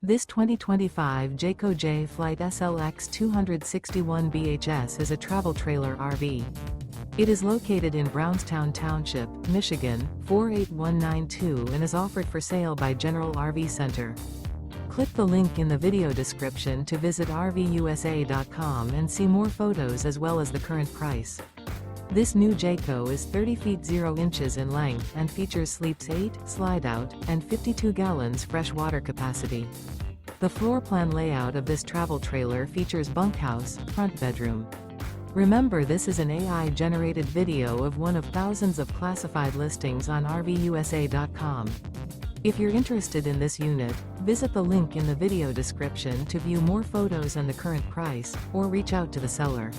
This 2025 Jayco Jay Flight SLX 261 BHS is a travel trailer RV. It is located in Brownstown Township, Michigan, 48192 and is offered for sale by General RV Center. Click the link in the video description to visit RVUSA.com and see more photos as well as the current price. This new Jayco is 30 feet 0 inches in length and features sleeps 8, slide-out, and 52 gallons fresh water capacity. The floor plan layout of this travel trailer features bunkhouse, front bedroom. Remember, this is an AI-generated video of one of thousands of classified listings on RVUSA.com. If you're interested in this unit, visit the link in the video description to view more photos and the current price, or reach out to the seller.